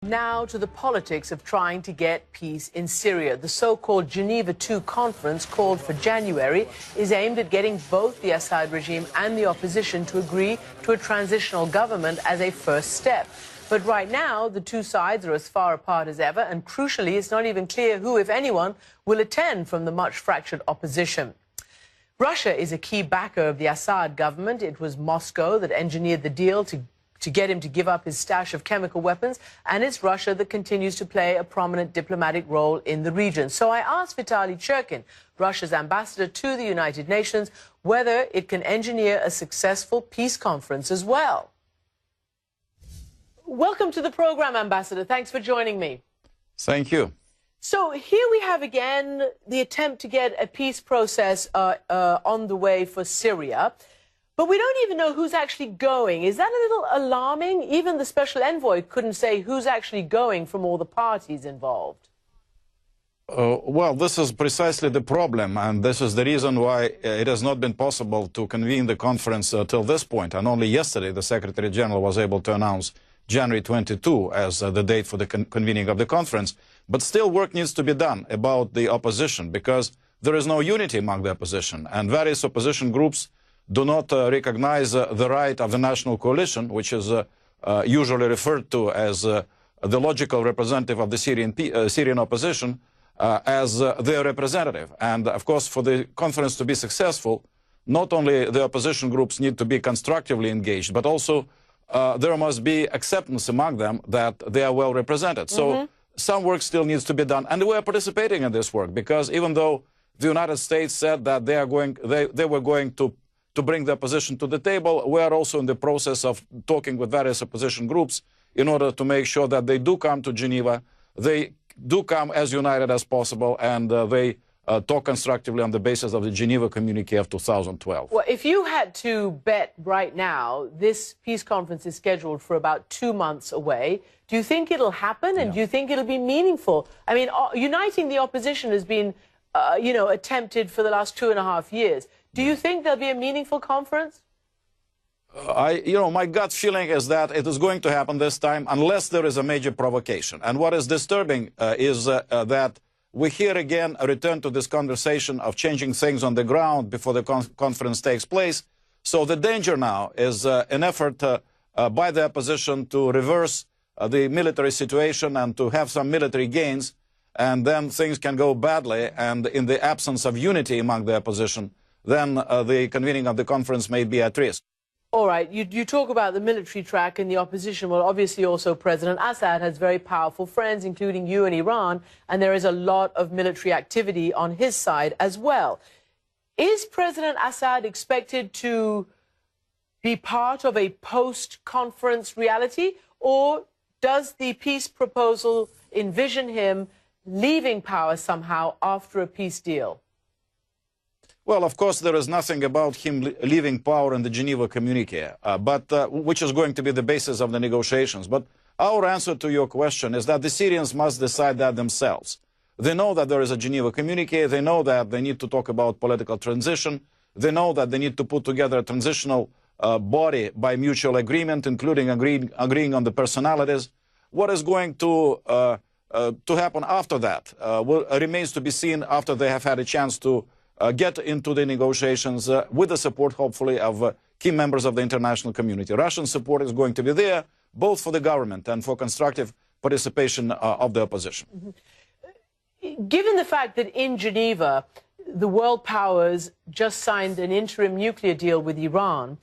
Now to the politics of trying to get peace in Syria. The so-called Geneva II conference, called for January, is aimed at getting both the Assad regime and the opposition to agree to a transitional government as a first step. But right now, the two sides are as far apart as ever, and crucially, it's not even clear who, if anyone, will attend from the much-fractured opposition. Russia is a key backer of the Assad government. It was Moscow that engineered the deal to get him to give up his stash of chemical weapons, and it's Russia that continues to play a prominent diplomatic role in the region. So I asked Vitaly Churkin, Russia's ambassador to the United Nations, whether it can engineer a successful peace conference as well. Welcome to the program, Ambassador. Thanks for joining me. Thank you. So here we have again the attempt to get a peace process on the way for Syria. But we don't even know who's actually going. Is that a little alarming? Even the special envoy couldn't say who's actually going from all the parties involved. Well, this is precisely the problem, and this is the reason why it has not been possible to convene the conference till this point. And only yesterday the Secretary General was able to announce January 22 as the date for the convening of the conference. But still work needs to be done about the opposition, because there is no unity among the opposition, and various opposition groups do not recognize the right of the national coalition, which is usually referred to as the logical representative of the Syrian opposition, as their representative. And of course, for the conference to be successful, not only the opposition groups need to be constructively engaged, but also there must be acceptance among them that they are well represented. So some work still needs to be done, and we are participating in this work, because even though the United States said that they were going to bring the opposition to the table, we are also in the process of talking with various opposition groups in order to make sure that they do come to Geneva, they do come as united as possible, and they talk constructively on the basis of the Geneva Communique of 2012. Well, if you had to bet right now, this peace conference is scheduled for about 2 months away. Do you think it'll happen, and do you think it'll be meaningful? I mean, uniting the opposition has been, attempted for the last 2.5 years. Do you think there'll be a meaningful conference? My gut feeling is that it is going to happen this time unless there is a major provocation. And what is disturbing is that we here again return to this conversation of changing things on the ground before the conference takes place. So the danger now is an effort by the opposition to reverse the military situation and to have some military gains, and then things can go badly, and in the absence of unity among the opposition, then the convening of the conference may be at risk. All right, you talk about the military track and the opposition. Well, obviously also President Assad has very powerful friends, including you and Iran, and there is a lot of military activity on his side as well. Is President Assad expected to be part of a post-conference reality, or does the peace proposal envision him leaving power somehow after a peace deal? Well, of course, there is nothing about him leaving power in the Geneva Communique, which is going to be the basis of the negotiations. But our answer to your question is that the Syrians must decide that themselves. They know that there is a Geneva Communique. They know that they need to talk about political transition. They know that they need to put together a transitional body by mutual agreement, including agreeing on the personalities. What is going to happen after that remains to be seen after they have had a chance to get into the negotiations with the support, hopefully, of key members of the international community. Russian support is going to be there, both for the government and for constructive participation of the opposition. Given the fact that in Geneva, the world powers just signed an interim nuclear deal with Iran,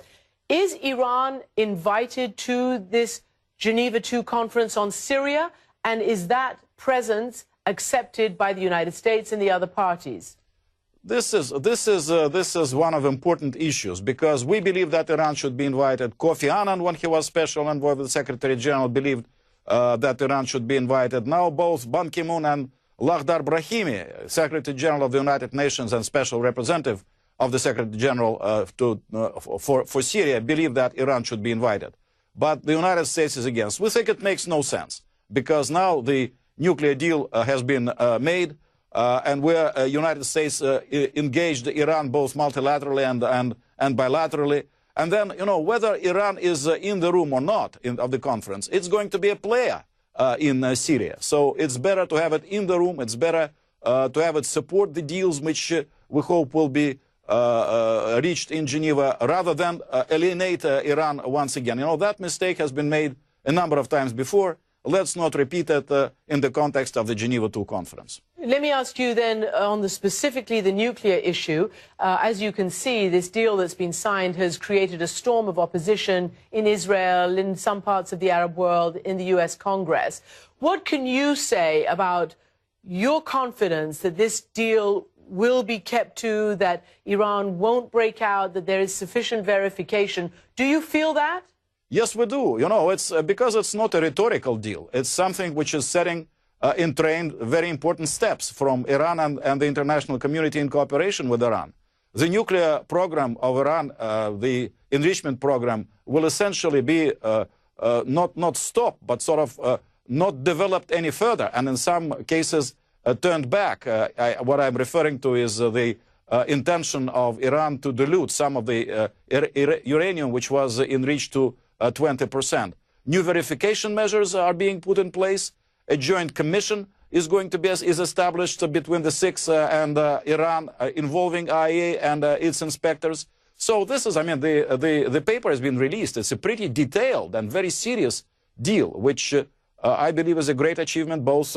is Iran invited to this Geneva II conference on Syria, and is that presence accepted by the United States and the other parties? This is one of the important issues, because we believe that Iran should be invited. Kofi Annan, when he was special envoy of the Secretary General, believed that Iran should be invited. Now both Ban Ki-moon and Lakhdar Brahimi, Secretary General of the United Nations and Special Representative of the Secretary General for Syria, believe that Iran should be invited. But the United States is against. We think it makes no sense, because now the nuclear deal has been made. And where United States engaged Iran both multilaterally and bilaterally. And then, whether Iran is in the room or not of the conference, it's going to be a player in Syria. So it's better to have it in the room. It's better to have it support the deals which we hope will be reached in Geneva, rather than alienate Iran once again. You know, that mistake has been made a number of times before. Let's not repeat it in the context of the Geneva II conference. Let me ask you then on specifically the nuclear issue. As you can see, this deal that's been signed has created a storm of opposition in Israel, in some parts of the Arab world, in the US Congress. What can you say about your confidence that this deal will be kept to, that Iran won't break out, that there is sufficient verification? Do you feel that? Yes, we do. You know, it's because it's not a rhetorical deal. It's something which is setting in train very important steps from Iran and the international community in cooperation with Iran. The nuclear program of Iran, the enrichment program, will essentially be not stopped, but sort of not developed any further, and in some cases turned back. What I'm referring to is the intention of Iran to dilute some of the uranium which was enriched to 20%. New verification measures are being put in place. A joint commission is going to be established between the six and Iran, involving IAEA and its inspectors. So this is, I mean, the paper has been released. It's a pretty detailed and very serious deal, which I believe is a great achievement both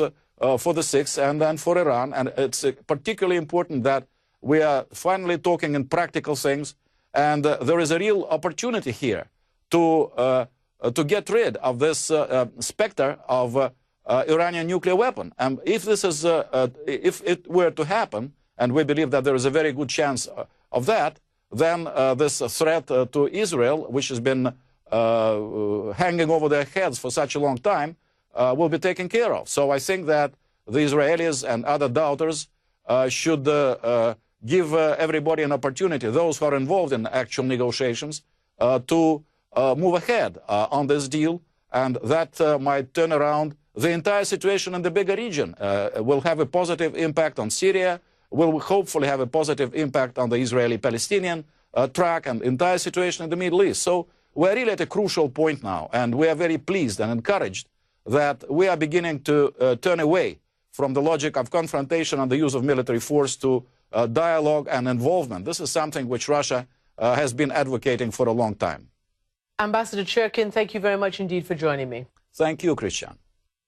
for the six and for Iran. And it's particularly important that we are finally talking in practical things, and there is a real opportunity here to get rid of this specter of Iranian nuclear weapon. And if this is, if it were to happen, and we believe that there is a very good chance of that, then this threat to Israel, which has been hanging over their heads for such a long time, will be taken care of. So I think that the Israelis and other doubters should give everybody an opportunity, those who are involved in actual negotiations, to move ahead on this deal, and that might turn around the entire situation in the bigger region. Will have a positive impact on Syria, will hopefully have a positive impact on the Israeli-Palestinian track and entire situation in the Middle East. So we're really at a crucial point now, and we are very pleased and encouraged that we are beginning to turn away from the logic of confrontation and the use of military force to dialogue and involvement. This is something which Russia has been advocating for a long time. Ambassador Churkin, thank you very much indeed for joining me. Thank you, Christian.